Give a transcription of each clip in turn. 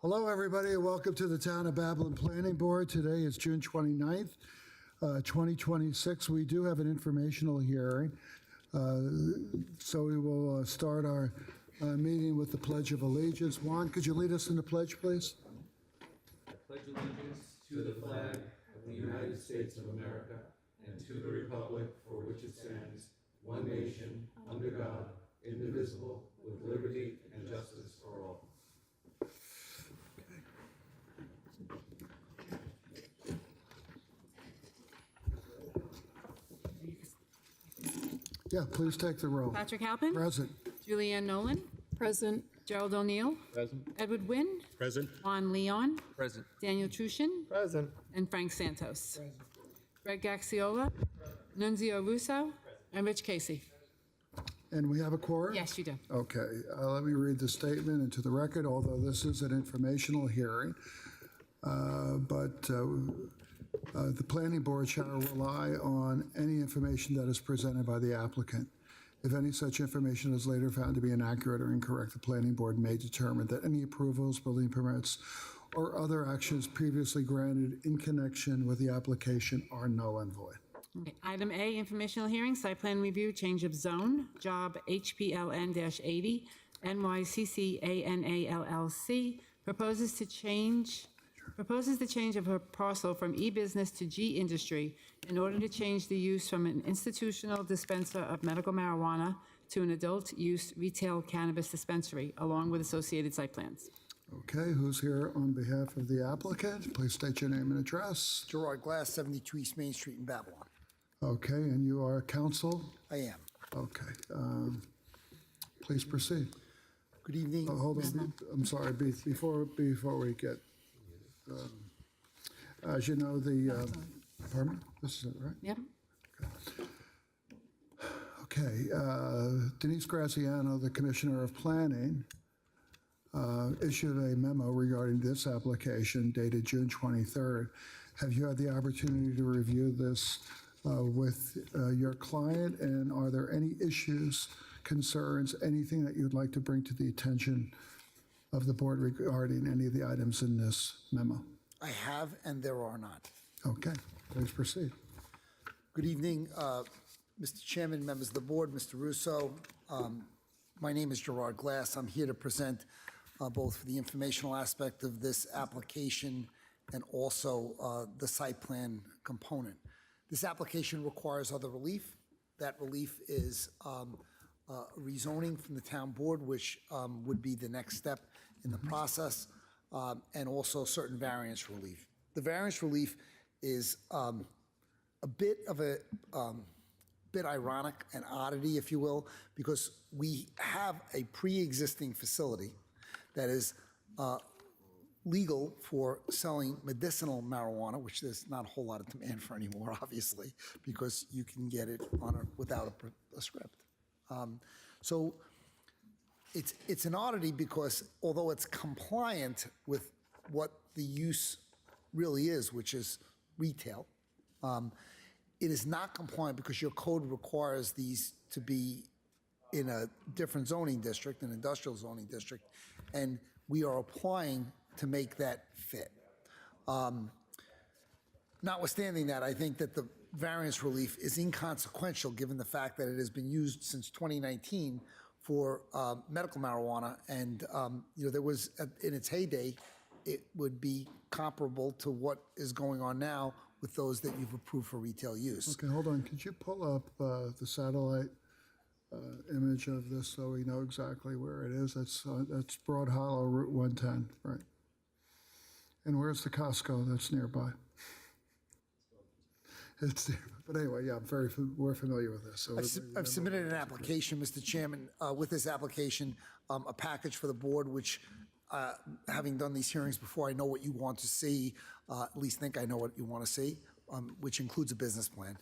Hello, everybody, and welcome to the Town of Babylon Planning Board. Today is June 29th, 2026. We do have an informational hearing, so we will start our meeting with the Pledge of Allegiance. Juan, could you lead us in the pledge, please? I pledge allegiance to the flag of the United States of America and to the republic for which it stands, one nation, under God, indivisible, with liberty and justice for all. Yeah, please take the roll. Patrick Halpin. Present. Julianne Nolan. Present. Gerald O'Neill. Present. Edward Wynn. Present. Juan Leon. Present. Daniel Trushin. Present. And Frank Santos. Present. Greg Gaxiola. Nunzio Russo. And Rich Casey. And we have a quorum? Yes, you do. Okay, let me read the statement into the record, although this is an informational hearing. But the planning board shall rely on any information that is presented by the applicant. If any such information is later found to be inaccurate or incorrect, the planning board may determine that any approvals, building permits, or other actions previously granted in connection with the application are null and void. Okay. Item A, informational hearing, site plan review, change of zone, job HPLN-80, NYCCANA LLC, proposes the change of her parcel from e-business to G-industry in order to change the use from an institutional dispenser of medical marijuana to an adult use retail cannabis dispensary, along with associated site plans. Okay, who's here on behalf of the applicant? Please state your name and address. Gerard Glass, 72 East Main Street in Babylon. Okay, and you are counsel? I am. Okay, please proceed. Good evening. Hold on, I'm sorry, before we get, as you know, pardon me? This is it, right? Yep. Okay, Denise Graziano, the Commissioner of Planning, issued a memo regarding this application dated June 23rd. Have you had the opportunity to review this with your client, and are there any issues, concerns, anything that you'd like to bring to the attention of the board regarding any of the items in this memo? I have, and there are not. Okay, please proceed. Good evening, Mr. Chairman, members of the board, Mr. Russo. My name is Gerard Glass. I'm here to present both for the informational aspect of this application and also the site plan component. This application requires other relief. That relief is rezoning from the town board, which would be the next step in the process, and also certain variance relief. The variance relief is a bit of a bit ironic, an oddity, if you will, because we have a pre-existing facility that is legal for selling medicinal marijuana, which there's not a whole lot of demand for anymore, obviously, because you can get it without a script. So it's an oddity because although it's compliant with what the use really is, which is retail, it is not compliant because your code requires these to be in a different zoning district, an industrial zoning district, and we are applying to make that fit. Notwithstanding that, I think that the variance relief is inconsequential given the fact that it has been used since 2019 for medical marijuana, and there was, in its heyday, it would be comparable to what is going on now with those that you've approved for retail use. Okay, hold on. Could you pull up the satellite image of this so we know exactly where it is? That's Broad Hollow, Route 110, right? And where's the Costco that's nearby? It's there. But anyway, yeah, we're familiar with this. So I've submitted an application, Mr. Chairman, with this application, a package for the board, which, having done these hearings before, I know what you want to see, at least think I know what you want to see, which includes a business plan.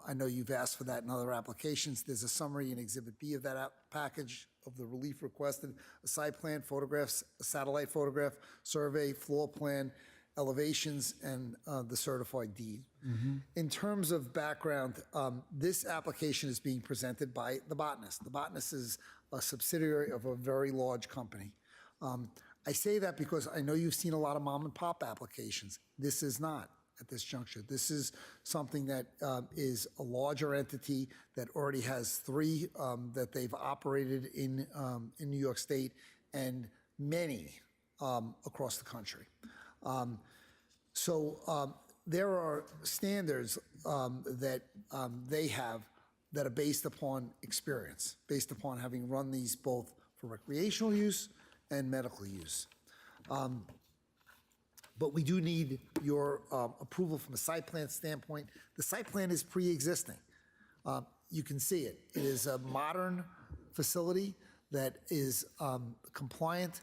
I know you've asked for that in other applications. There's a summary in Exhibit B of that package of the relief requested, a site plan, photographs, a satellite photograph, survey, floor plan, elevations, and the certified deed. Mm-hmm. In terms of background, this application is being presented by The Botanist. The Botanist is a subsidiary of a very large company. I say that because I know you've seen a lot of mom and pop applications. This is not at this juncture. This is something that is a larger entity that already has 3 that they've operated in New York State and many across the country. So there are standards that they have that are based upon experience, based upon having run these both for recreational use and medical use. But we do need your approval from a site plan standpoint. The site plan is pre-existing. You can see it. It is a modern facility that is compliant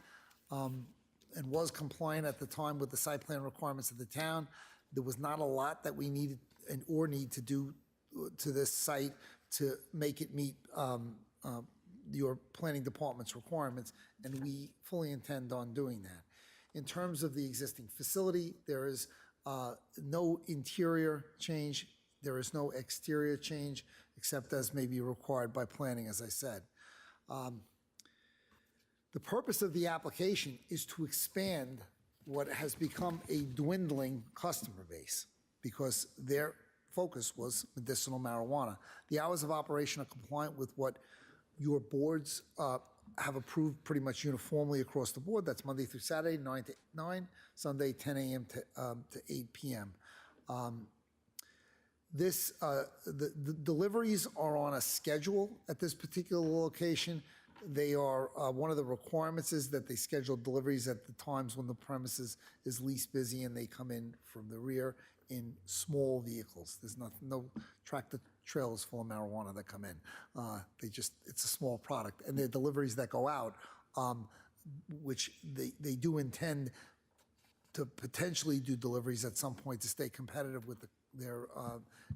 and was compliant at the time with the site plan requirements of the town. There was not a lot that we needed or need to do to this site to make it meet your planning department's requirements, and we fully intend on doing that. In terms of the existing facility, there is no interior change. There is no exterior change, except as may be required by planning, as I said. The purpose of the application is to expand what has become a dwindling customer base because their focus was medicinal marijuana. The hours of operation are compliant with what your boards have approved pretty much uniformly across the board. That's Monday through Saturday, 9 to 9, Sunday, 10 a.m. to 8 p.m. The deliveries are on a schedule at this particular location. They are, one of the requirements is that they schedule deliveries at the times when the premises is least busy and they come in from the rear in small vehicles. There's no tractor trailers full of marijuana that come in. It's a small product. And the deliveries that go out, which they do intend to potentially do deliveries at some point to stay competitive with their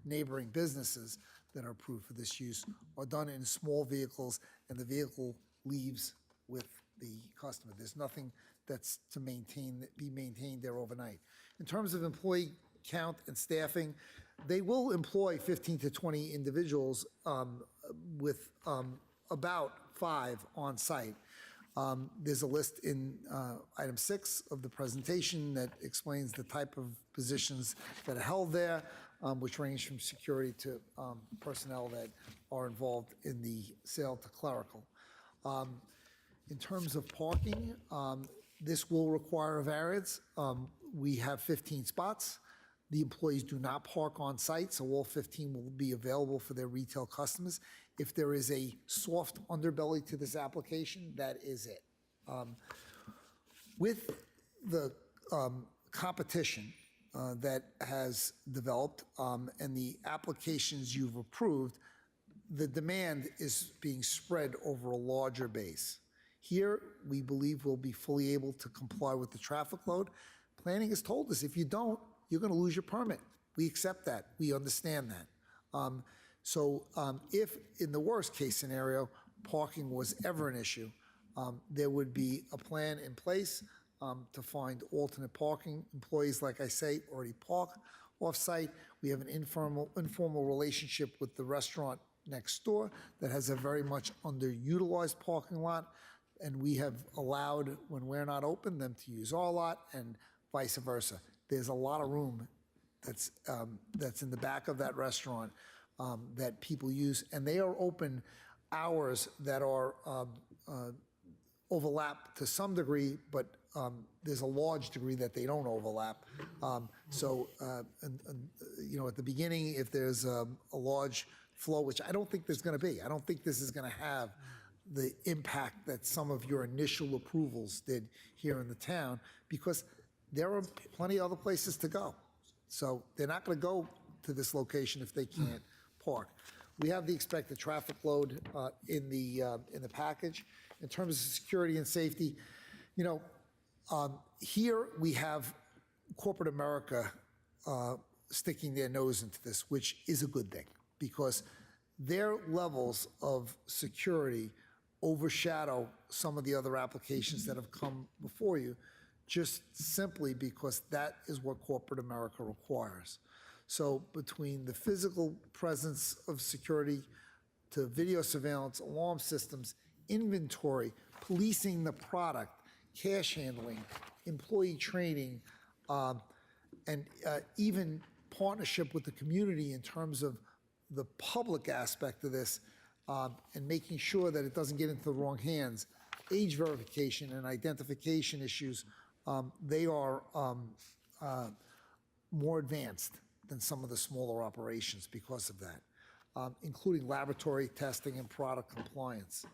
neighboring businesses that are approved for this use, are done in small vehicles, and the vehicle leaves with the customer. There's nothing that's to be maintained there overnight. In terms of employee count and staffing, they will employ 15 to 20 individuals with about 5 on site. There's a list in item 6 of the presentation that explains the type of positions that are held there, which range from security to personnel that are involved in the sale to clerical. In terms of parking, this will require a variance. We have 15 spots. The employees do not park on site, so all 15 will be available for their retail customers. If there is a soft underbelly to this application, that is it. With the competition that has developed and the applications you've approved, the demand is being spread over a larger base. Here, we believe we'll be fully able to comply with the traffic load. Planning has told us if you don't, you're going to lose your permit. We accept that. We understand that. If in the worst case scenario, parking was ever an issue, there would be a plan in place to find alternate parking. Employees, like I say, already park off-site. We have an informal relationship with the restaurant next door that has a very much underutilized parking lot, and we have allowed, when we're not open, them to use our lot and vice versa. There's a lot of room that's in the back of that restaurant that people use, and they are open hours that are overlap to some degree, but there's a large degree that they don't overlap. At the beginning, if there's a large flow, which I don't think there's going to be, I don't think this is going to have the impact that some of your initial approvals did here in the town, because there are plenty of other places to go. So they're not going to go to this location if they can't park. We have the expected traffic load in the package. In terms of security and safety, here we have corporate America sticking their nose into this, which is a good thing, because their levels of security overshadow some of the other applications that have come before you, just simply because that is what corporate America requires. So between the physical presence of security to video surveillance, alarm systems, inventory, policing the product, cash handling, employee training, and even partnership with the community in terms of the public aspect of this, and making sure that it doesn't get into the wrong hands. Age verification and identification issues, they are more advanced than some of the smaller operations because of that, including laboratory testing and product compliance.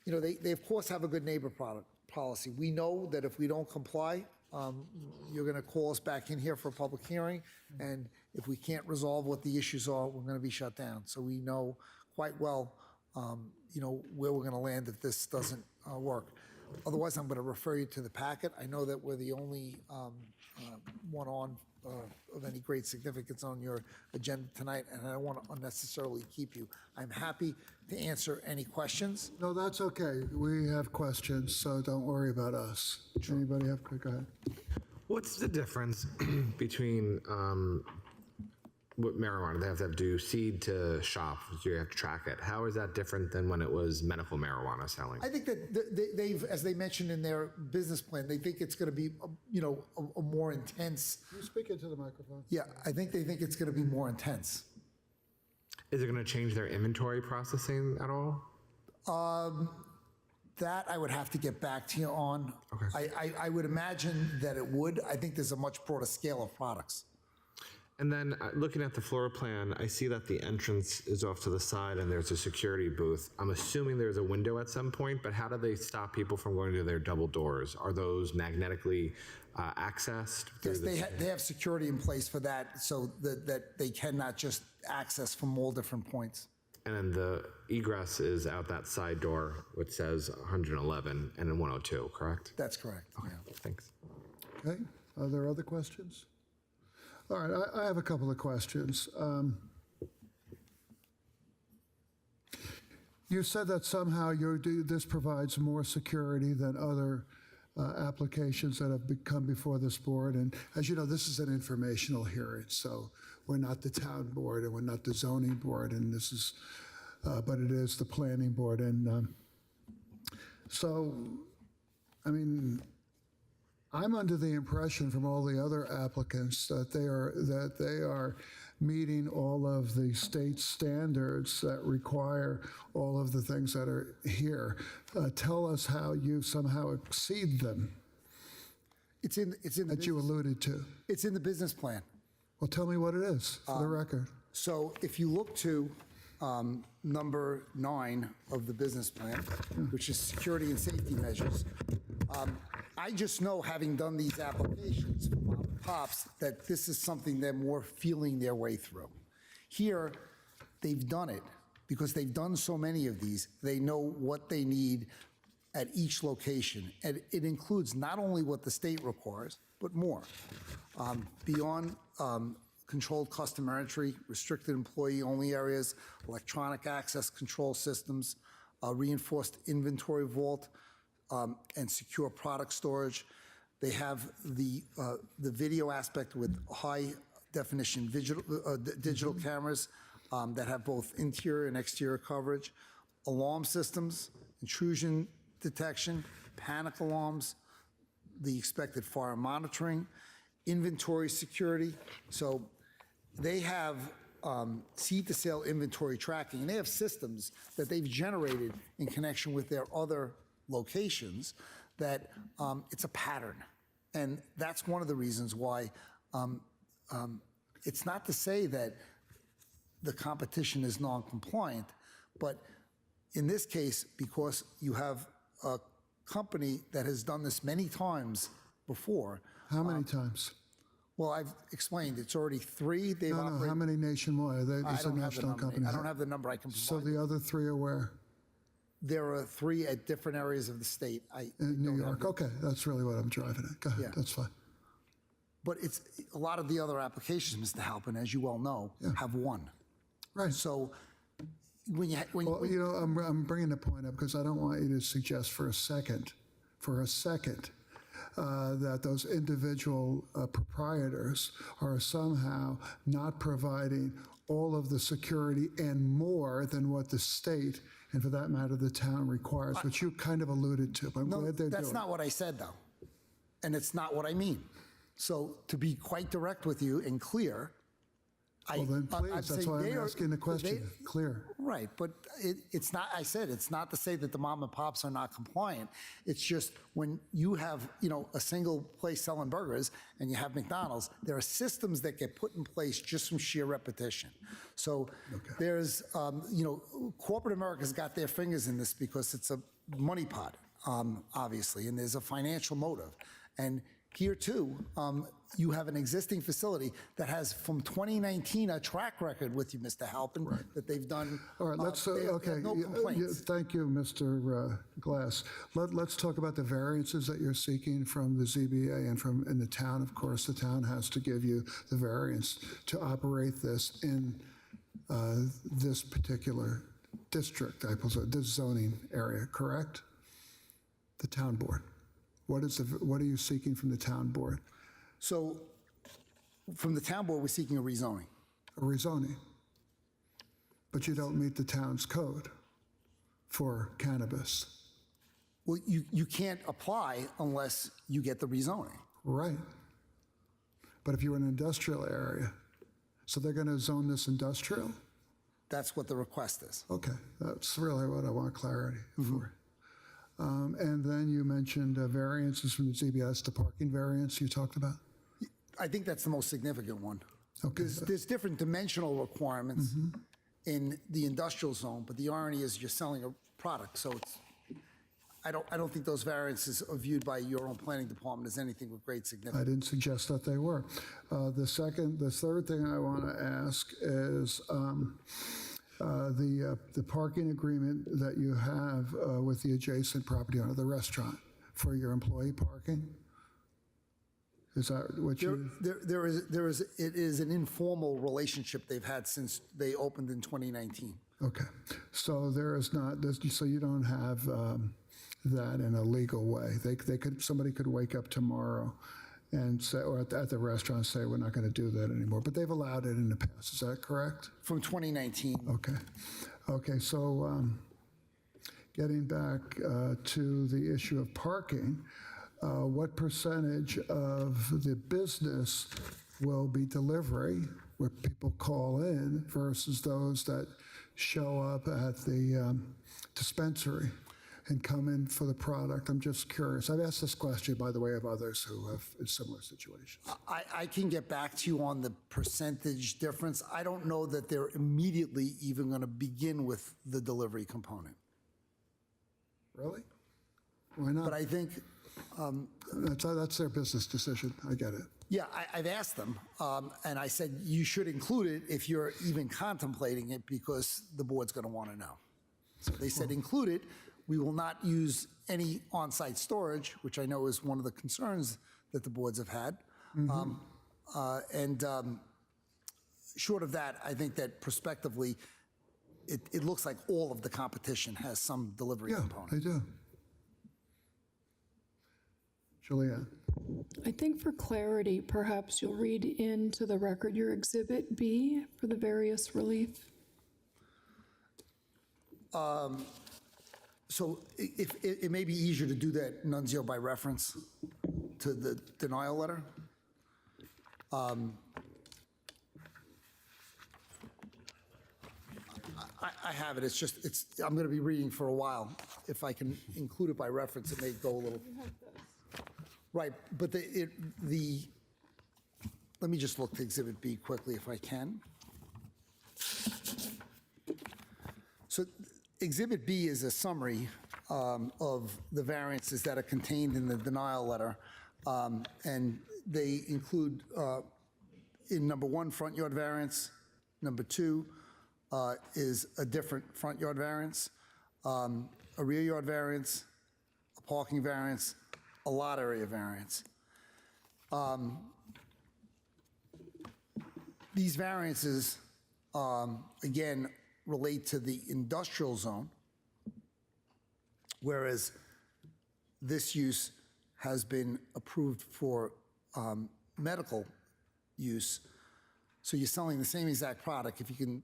You know, they of course have a good neighbor product policy. We know that if we don't comply, you're going to call us back in here for a public hearing, and if we can't resolve what the issues are, we're going to be shut down. So we know quite well, you know, where we're going to land if this doesn't work. Otherwise, I'm going to refer you to the packet. I know that we're the only one on of any great significance on your agenda tonight, and I don't want to unnecessarily keep you. I'm happy to answer any questions. No, that's okay. We have questions, so don't worry about us. Anybody have, go ahead. What's the difference between what marijuana? They have to do seed to shop, so you have to track it. How is that different than when it was medical marijuana selling? I think that they've, as they mentioned in their business plan, they think it's going to be, you know, a more intense. Can you speak into the microphone? Yeah, I think they think it's going to be more intense. Is it going to change their inventory processing at all? That I would have to get back to you on. Okay. I would imagine that it would. I think there's a much broader scale of products. And then looking at the floor plan, I see that the entrance is off to the side and there's a security booth. I'm assuming there's a window at some point, but how do they stop people from going to their double doors? Are those magnetically accessed? Yes, they have security in place for that, so that they cannot just access from all different points. And then the egress is out that side door, which says 111 and then 102, correct? That's correct. Yeah. Thanks. Okay, are there other questions? All right, I have a couple of questions. You said that somehow this provides more security than other applications that have come before this board. And as you know, this is an informational hearing, so we're not the town board and we're not the zoning board, and this is, but it is the planning board. And so, I mean, I'm under the impression from all the other applicants that they are meeting all of the state standards that require all of the things that are here. Tell us how you somehow exceed them It's in the that you alluded to. it's in the business plan. Well, tell me what it is for the record. So if you look to number 9 of the business plan, which is security and safety measures, I just know, having done these applications for mom and pops, that this is something they're more feeling their way through. Here, they've done it because they've done so many of these. They know what they need at each location. And it includes not only what the state requires, but more. Beyond controlled customer entry, restricted employee-only areas, electronic access control systems, reinforced inventory vault, and secure product storage. They have the video aspect with high-definition digital cameras that have both interior and exterior coverage, alarm systems, intrusion detection, panic alarms, the expected fire monitoring, inventory security. So they have seed-to-sale inventory tracking, and they have systems that they've generated in connection with their other locations that it's a pattern. And that's one of the reasons why it's not to say that the competition is non-compliant, but in this case, because you have a company that has done this many times before. How many times? Well, I've explained, it's already 3. They've No, operated. how many nationwide? I It's a don't have the national number. company. I don't have the number I can So provide. the other 3 are where? There are 3 at different areas of the state. I In New don't have York? the- Okay, that's really what I'm driving at. Go ahead, Yeah. that's fine. But it's a lot of the other applications, Mr. Halpin, as you well know, have 1. Right. So when you, Well, you know, I'm bringing the point up because I don't want you to suggest for a second, that those individual proprietors are somehow not providing all of the security and more than what the state and for that matter, the town requires, which you kind of alluded to, but I'm No, glad they're doing. that's not what I said, though. And it's not what I mean. So to be quite direct with you and clear, Well, then I'm please, that's saying why they I'm are- asking the question, clear. Right, but it's not, I said, it's not to say that the mom and pops are not compliant. It's just when you have, a single place selling burgers and you have McDonald's, there are systems that get put in place just from sheer repetition. So there's, corporate America's got their fingers in this because it's a money pot, obviously, and there's a financial motive. And here too, you have an existing facility that has from 2019 a track record with you, Mr. Halpin, that they've done. All right, let's, they have okay. no complaints. Thank you, Mr. Glass. Let's talk about the variances that you're seeking from the ZBA and from, in the town. Of course, the town has to give you the variance to operate this in this particular district, I suppose, this zoning area, correct? The town board. What are you seeking from the town board? So from the town board, we're seeking a rezoning. A rezoning. But you don't meet the town's code for cannabis. Well, you can't apply unless you get the rezoning. Right. But if you're in an industrial area, so they're going to zone this industrial? That's what the request is. Okay, that's really what I want clarity for. And then you mentioned variances from the ZBS, the parking variance you talked about? I think that's the most significant one. Okay. There's different dimensional requirements in the industrial zone, but the irony is you're selling a product, so it's, I don't think those variances are viewed by your own planning department as anything with great I significance. didn't suggest that they were. The third thing I want to ask is the parking agreement that you have with the adjacent property owner, the restaurant, for your employee parking? Is that what you? It is an informal relationship they've had since they opened in 2019. Okay, so there is not, so you don't have that in a legal way. Somebody could wake up tomorrow and say, or at the restaurant say, we're not going to do that anymore. But they've allowed it in the past. Is that correct? From 2019. Okay. So getting back to the issue of parking, what percentage of the business will be delivery, where people call in, versus those that show up at the dispensary and come in for the product? I'm just curious. I've asked this question, by the way, of others who have in similar situations. I can get back to you on the percentage difference. I don't know that they're immediately even going to begin with the delivery component. Really? Why not? But I think, That's their business decision. I get it. yeah, I've asked them, and I said, you should include it if you're even contemplating it, because the board's going to want to know. So they said, include it. We will not use any on-site storage, which I know is one of the concerns that the boards have had. Short of that, I think that prospectively, it looks like all of the competition has some delivery Yeah, component. they do. Julianne? I think for clarity, perhaps you'll read into the record your Exhibit B for the various relief. So if it may be easier to do that, Nunzio, by reference to the denial letter. I have it. I'm going to be reading for a while. If I can include it by reference, it may go a little. Right, but let me just look to Exhibit B quickly if I can. So Exhibit B is a summary of the variances that are contained in the denial letter. And they include, in number 1, front yard variance. Number 2 is a different front yard variance, a rear yard variance, a parking variance, a lot area variance. These variances, again, relate to the industrial zone, whereas this use has been approved for medical use. So you're selling the same exact product. If you can,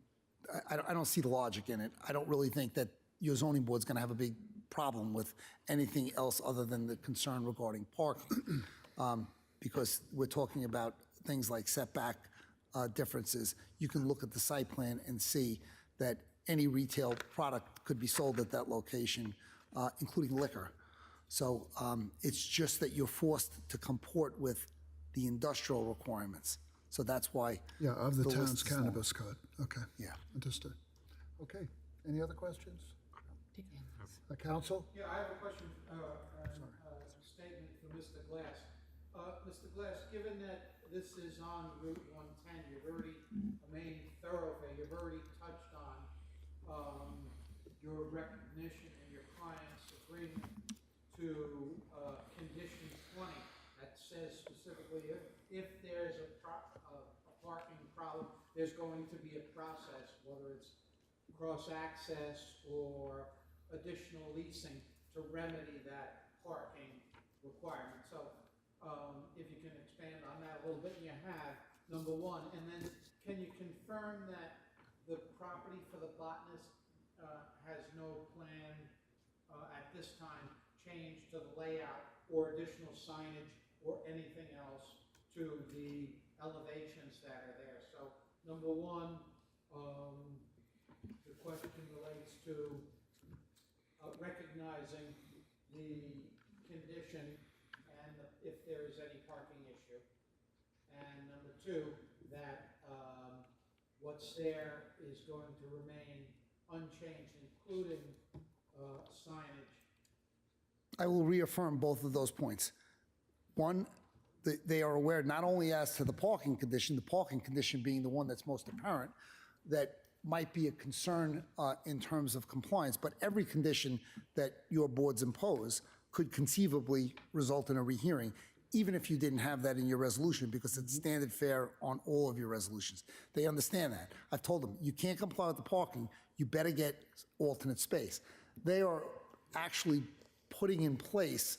I don't see the logic in it. I don't really think that your zoning board's going to have a big problem with anything else other than the concern regarding parking. Because we're talking about things like setback differences. You can look at the site plan and see that any retail product could be sold at that location, including liquor. So it's just that you're forced to comport with the industrial requirements. So that's why. Yeah, of the list town's is long. cannabis code. Okay. Yeah. Understood. Okay. Any other questions? Counsel? Yeah, I have a question, statement for Mr. Glass. Mr. Glass, given that this is on Route 110, you've already, a main thoroughfare, you've already touched on your recognition and your client's agreement to condition 20 that says specifically if there's a parking problem, there's going to be a process, whether it's cross-access or additional leasing to remedy that parking requirement. So if you can expand on that a little bit, and you have, number one, and then can you confirm that the property for the botanist has no plan at this time change to the layout or additional signage or anything else to the elevations that are there? So number one, the question relates to recognizing the condition and if there is any parking issue. And number two, that what's there is going to remain unchanged, including signage. I will reaffirm both of those points. One, they are aware not only as to the parking condition being the one that's most apparent, that might be a concern in terms of compliance, but every condition that your boards impose could conceivably result in a rehearing, even if you didn't have that in your resolution, because it's standard fare on all of your resolutions. They understand that. I've told them, you can't comply with the parking, you better get alternate space. They are actually putting in place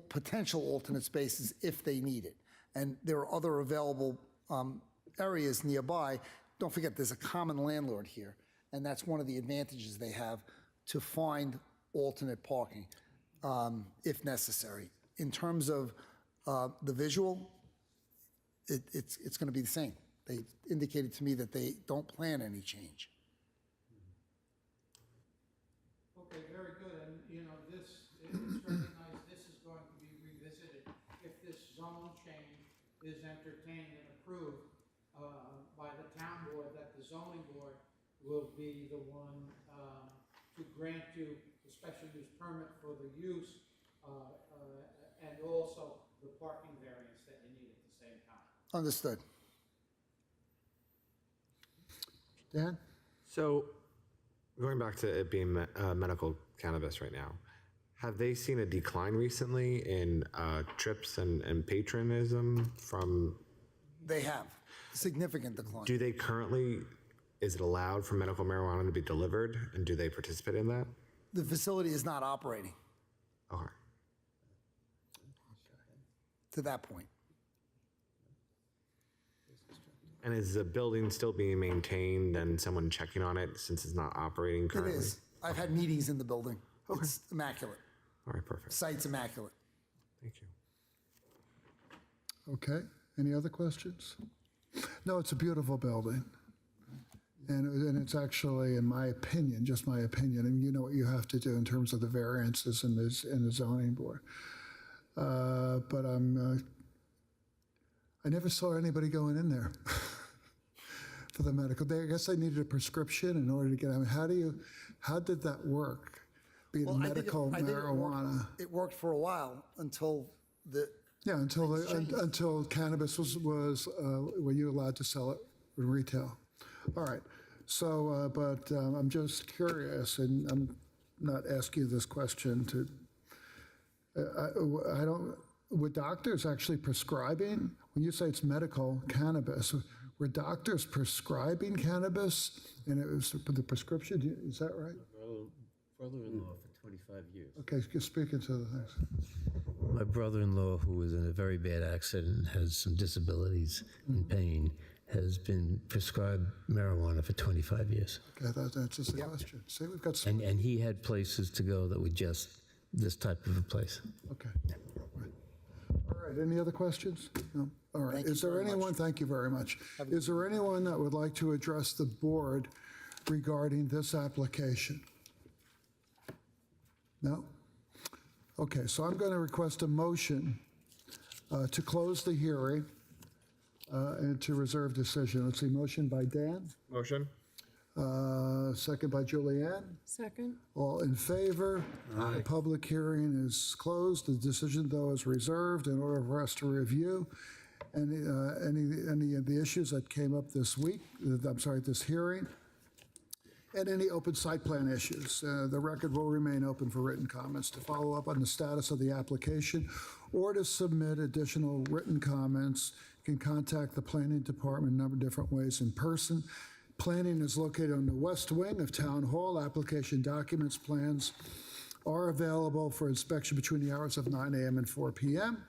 potential alternate spaces if they need it. And there are other available areas nearby. Don't forget, there's a common landlord here, and that's one of the advantages they have to find alternate parking if necessary. In terms of the visual, it's going to be the same. They indicated to me that they don't plan any change. Okay, very good. And, you know, it's recognized this is going to be revisited if this zone change is entertained and approved by the town board, that the zoning board will be the one to grant you the special use permit for the use and also the parking variance that you need at the same time. Understood. Dan? So, going back to it being medical cannabis right now, have they seen a decline recently in trips and patronism from? They have significant decline. Do they currently, is it allowed for medical marijuana to be delivered, and do they participate in that? The facility is not operating Okay. to that point. And is the building still being maintained and someone checking on it since it's not operating It currently? is. I've had meetings in the building. It's immaculate. All right, perfect. Site's immaculate. Thank you. Okay. Any other questions? No, it's a beautiful building. And it's actually, in my opinion, just my opinion, and you know what you have to do in terms of the variances in the zoning board. But I never saw anybody going in there for the medical. I guess they needed a prescription in order to get. I mean, how did that work? Being Well, medical I think marijuana. it worked for a while until until cannabis was were you allowed to sell it in retail? All right. So, but I'm just curious, and I'm not asking you this question to. I don't. Were doctors actually prescribing? When you say it's medical cannabis, were doctors prescribing cannabis, and it was the prescription? Is that right? Brother-in-law for 25 years. Okay, just speaking to the things. My brother-in-law, who was in a very bad accident, has some disabilities and pain, has been prescribed marijuana for 25 years. Okay, that answers the question. See, we've got some, And he had places to go that were just this type of a place. okay. All right, any other questions? No? All right, Thank you is there very much. anyone, thank you very much. Is there anyone that would like to address the board regarding this application? No? Okay, so I'm going to request a motion to close the hearing and to reserve decision. Let's see, motion by Dan, Motion? second by Julianne. Second? All in favor? The public hearing is closed. The decision, though, is reserved in order for us to review any of the issues that came up this week, this hearing, and any open site plan issues. The record will remain open for written comments. To follow up on the status of the application or to submit additional written comments, you can contact the planning department a number of different ways in person. Planning is located on the west wing of Town Hall. Application documents, plans are available for inspection between the hours of 9 a.m. and 4 p.m.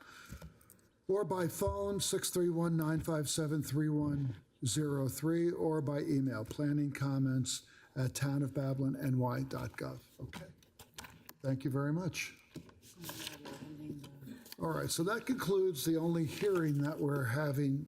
or by phone 631-957-3103 or by email planningcomments@townofbabylonny.gov. Okay. Thank you very much. All right, so that concludes the only hearing that we're having